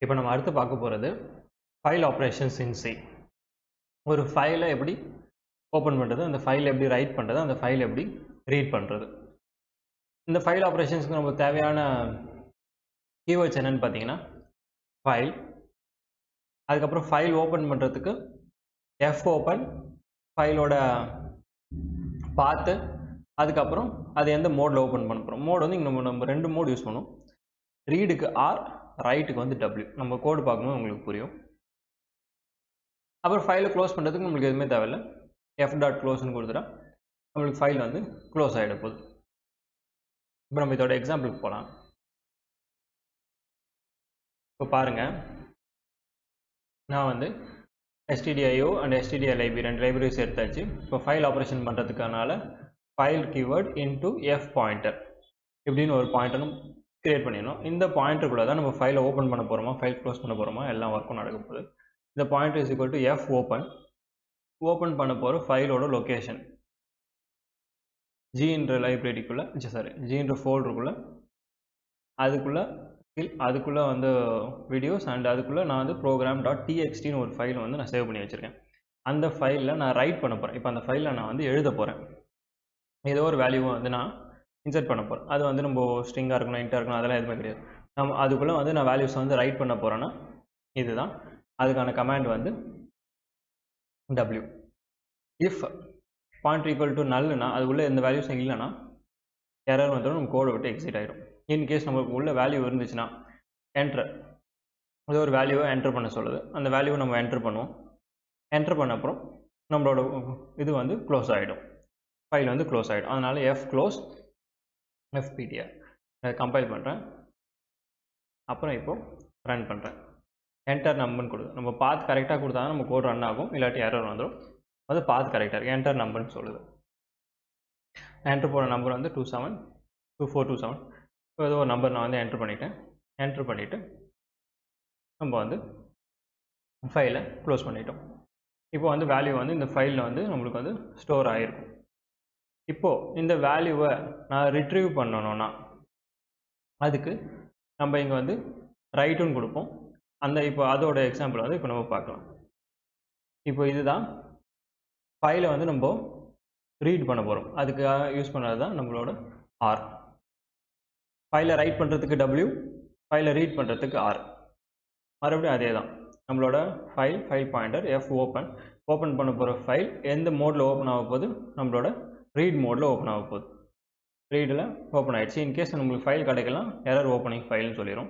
இப்போ நம்ம அடுத்து பார்க்க போகிறது ஃபைல் ஆப்ரேஷன்ஸ் இன் சி. ஒரு ஃபைலை எப்படி ஓப்பன் பண்ணுறது, அந்த ஃபைலை எப்படி ரைட் பண்ணுறது, அந்த ஃபைலை எப்படி ரீட் பண்ணுறது. இந்த ஃபைல் ஆப்ரேஷன்ஸ்க்கு நமக்கு தேவையான கீவேர்ட்ஸ் என்னென்னு பார்த்தீங்கன்னா ஃபைல், அதுக்கப்புறம் ஃபைல் ஓப்பன் பண்ணுறதுக்கு எஃப் ஓப்பன், ஃபைலோட பார்த்து, அதுக்கப்புறம் அது எந்த மோடில் ஓப்பன் பண்ண போகிறோம். மோட் வந்து இங்கே நம்ம ரெண்டு மோட் யூஸ் பண்ணுவோம். ரீடுக்கு ஆர், ரைட்டுக்கு வந்து டபிள்யூ. நம்ம கோடு பார்க்கும்போது உங்களுக்கு புரியும். அப்புறம் ஃபைலை க்ளோஸ் பண்ணுறதுக்கு நம்மளுக்கு எதுவுமே தேவையில்லை. எஃப் டாட் க்ளோஸ்ன்னு கொடுத்துட்டா நம்மளுக்கு ஃபைல் வந்து க்ளோஸ் ஆகிட போகுது. இப்போ நம்ம இதோட எக்ஸாம்பிளுக்கு போகலாம். இப்போ பாருங்கள், நான் வந்து stdio அண்ட் stdlib ரெண்டு லைப்ரரிஸ் எடுத்தாச்சு. இப்போ ஃபைல் ஆப்ரேஷன் பண்ணுறதுக்கானால file keyword into F pointer இப்படின்னு ஒரு பாயிண்டரும் கிரியேட் பண்ணிடணும். இந்த பாயிண்டருக்குள்ளே தான் நம்ம ஃபைலை ஓப்பன் பண்ண போகிறோமா, ஃபைல் க்ளோஸ் பண்ண போகிறோமா, எல்லாம் ஒர்க்கும் நடக்க போகுது. இந்த pointer is equal to F open பண்ண போகிற ஃபைலோட லொக்கேஷன் ஜின்ற லைப்ரரிக்குள்ளே, ஜின்ற ஃபோல்டருக்குள்ளே, அதுக்குள்ளே வந்து வீடியோஸ் அண்ட் அதுக்குள்ளே நான் வந்து ப்ரோக்ராம் டாட் டிஎக்ஸ்டின்னு ஒரு ஃபைல் வந்து நான் சேவ் பண்ணி வச்சுருக்கேன். அந்த ஃபைலில் நான் ரைட் பண்ண போகிறேன். இப்போ அந்த ஃபைலில் நான் வந்து எழுத போகிறேன். ஏதோ ஒரு வேல்யூவை வந்து நான் இன்சர்ட் பண்ண போகிறேன். அது வந்து நம்ம ஸ்ட்ரிங்காக இருக்கணும், இன்ட்டாக இருக்கணும், அதெல்லாம் எதுவுமே கிடையாது. நம்ம அதுக்குள்ளே வந்து நான் வேல்யூஸ் வந்து ரைட் பண்ண போகிறேன்னா இதுதான் அதுக்கான கமாண்ட் வந்து w. If point equal to நல்னா அதுக்குள்ளே எந்த வேல்யூஸும் இல்லைன்னா எரர் வந்துடும், நம்ம கோடை விட்டு எக்ஸிட் ஆகிடும். இன்கேஸ் நமக்கு உள்ள வேல்யூ இருந்துச்சுன்னா என்டர், அது ஒரு வேல்யூவை என்டர் பண்ண சொல்லுது. அந்த வேல்யூவை நம்ம என்டர் பண்ணுவோம். என்டர் பண்ண அப்புறம் நம்மளோட இது வந்து க்ளோஸ் ஆகிடும், ஃபைல் வந்து க்ளோஸ் ஆகிடும். அதனால் எஃப் க்ளோஸ் எஃப்பிடிஆர் கம்பைல் பண்ணுறேன். அப்புறம் இப்போது ரன் பண்ணுறேன். என்டர் நம்பர்னு கொடுது. நம்ம பாத் கரெக்டாக கொடுத்தா தான் நம்ம கோட் ரன் ஆகும், இல்லாட்டி எரர் வந்துடும். அது பாத் கரெக்டாக இருக்குது, என்டர் நம்பர்னு சொல்லுது. என்டர் போன நம்பர் வந்து 272427. ஏதோ ஒரு நம்பர் நான் வந்து என்டர் பண்ணிட்டேன். என்டர் பண்ணிவிட்டு நம்ம வந்து ஃபைலை க்ளோஸ் பண்ணிட்டோம். இப்போ வந்து வேல்யூ வந்து இந்த ஃபைலில் வந்து நம்மளுக்கு வந்து ஸ்டோர் ஆகிருக்கும். இப்போது இந்த வேல்யூவை நான் ரிட்ரீவ் பண்ணணும்னா அதுக்கு நம்ம இங்கே வந்து ரைட்டுன்னு கொடுப்போம். அந்த இப்போ அதோட எக்ஸாம்பிள் வந்து இப்போ நம்ம பார்க்கலாம். இப்போ இதுதான் ஃபைலை வந்து நம்ம ரீட் பண்ண போகிறோம். அதுக்காக யூஸ் பண்ணுறது தான் நம்மளோட ஆர். ஃபைலை ரைட் பண்ணுறதுக்கு டபிள்யூ, ஃபைலை ரீட் பண்ணுறதுக்கு ஆர். மறுபடியும் அதே தான் நம்மளோட ஃபைல் பாயிண்டர் எஃப் ஓப்பன் பண்ண போகிற ஃபைல் எந்த மோடில் ஓப்பன் ஆக போகுது, நம்மளோட ரீட் மோடில் ஓப்பன் ஆக போகுது. ரீடில் ஓப்பன் ஆகிடுச்சு. இன்கேஸ் நம்மளுக்கு ஃபைல் கிடைக்கலாம், எரர் ஓப்பனிங் ஃபைல்னு சொல்லிடும்.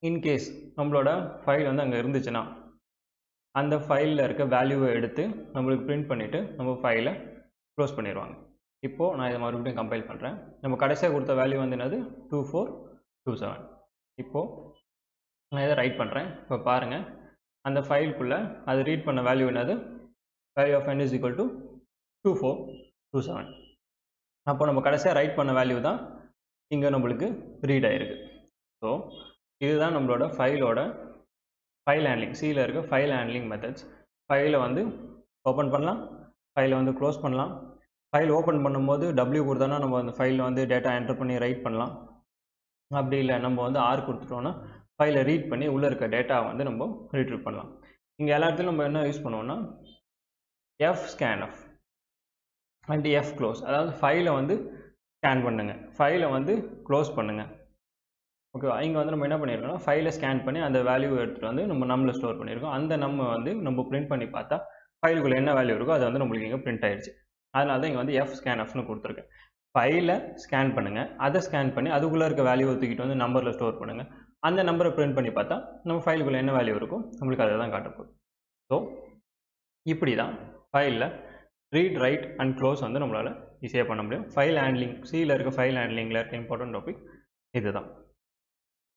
இன்கேஸ் நம்மளோட ஃபைல் வந்து அங்கே இருந்துச்சுன்னா அந்த ஃபைலில் இருக்க வேல்யூவை எடுத்து நம்மளுக்கு பிரிண்ட் பண்ணிவிட்டு நம்ம ஃபைலை க்ளோஸ் பண்ணிடுவாங்க. இப்போது நான் இதை மறுபடியும் கம்பைல் பண்ணுறேன். நம்ம கடைசியாக கொடுத்த வேல்யூ வந்து என்னது 2427. இப்போது நான் இதை ரைட் பண்ணுறேன். இப்போ பாருங்கள், அந்த ஃபைலுக்குள்ளே அது ரீட் பண்ண வேல்யூ என்னது, value of n is equal to 2427. அப்போ நம்ம கடைசியாக ரைட் பண்ண வேல்யூ தான் இங்கே நம்மளுக்கு ரீட் ஆகிருக்கு. ஸோ இதுதான் நம்மளோட ஃபைல் ஹேண்ட்லிங். சியில் இருக்க ஃபைல் ஹேண்ட்லிங் மெத்தட்ஸ். ஃபைலை வந்து ஓப்பன் பண்ணலாம், ஃபைலை வந்து க்ளோஸ் பண்ணலாம். ஃபைல் ஓப்பன் பண்ணும்போது டபிள்யூ கொடுத்தோன்னா நம்ம அந்த ஃபைலில் வந்து டேட்டா என்டர் பண்ணி ரைட் பண்ணலாம். அப்படி இல்லை நம்ம வந்து ஆர் கொடுத்துட்டோன்னா ஃபைலை ரீட் பண்ணி உள்ளே இருக்க டேட்டா வந்து நம்ம ரீட்ரீவ் பண்ணலாம். இங்கே எல்லா இடத்துலையும் நம்ம என்ன யூஸ் பண்ணுவோம்னா F scanf and F close. அதாவது ஃபைலை வந்து ஸ்கேன் பண்ணுங்கள், ஃபைலை வந்து க்ளோஸ் பண்ணுங்கள். ஓகேவா? இங்கே வந்து நம்ம என்ன பண்ணியிருக்கோம்னா ஃபைலை ஸ்கேன் பண்ணி அந்த வேல்யூ எடுத்துகிட்டு வந்து நம்மளில் ஸ்டோர் பண்ணியிருக்கோம். அந்த நம்ம வந்து நம்ம பிரிண்ட் பண்ணி பார்த்தா ஃபைலுக்குள்ளே என்ன வேல்யூ இருக்கோ அது வந்து நம்மளுக்கு இங்கே பிரிண்ட் ஆகிடுச்சு. அதனால தான் இங்கே வந்து எஃப் ஸ்கேன்எஃப்னு கொடுத்துருக்கேன். ஃபைலை ஸ்கேன் பண்ணுங்கள், அதை ஸ்கேன் பண்ணி அதுக்குள்ளே இருக்க வேல்யூவை தூக்கிட்டு வந்து நம்பரில் ஸ்டோர் பண்ணுங்கள். அந்த நம்பரை பிரிண்ட் பண்ணி பார்த்தா நம்ம ஃபைலுக்குள்ளே என்ன வேல்யூ இருக்கோ நம்மளுக்கு அதை தான் காட்டப்போகுது. ஸோ இப்படி தான் ஃபைலில் ரீட், ரைட் அண்ட் க்ளோஸ் வந்து நம்மளால் ஈஸியாக பண்ண முடியும். ஃபைல் ஹேண்ட்லிங், சியில் இருக்க ஃபைல் ஹேண்ட்லிங்கில் இருக்க இம்பார்ட்டன்ட் டாபிக் இதுதான்.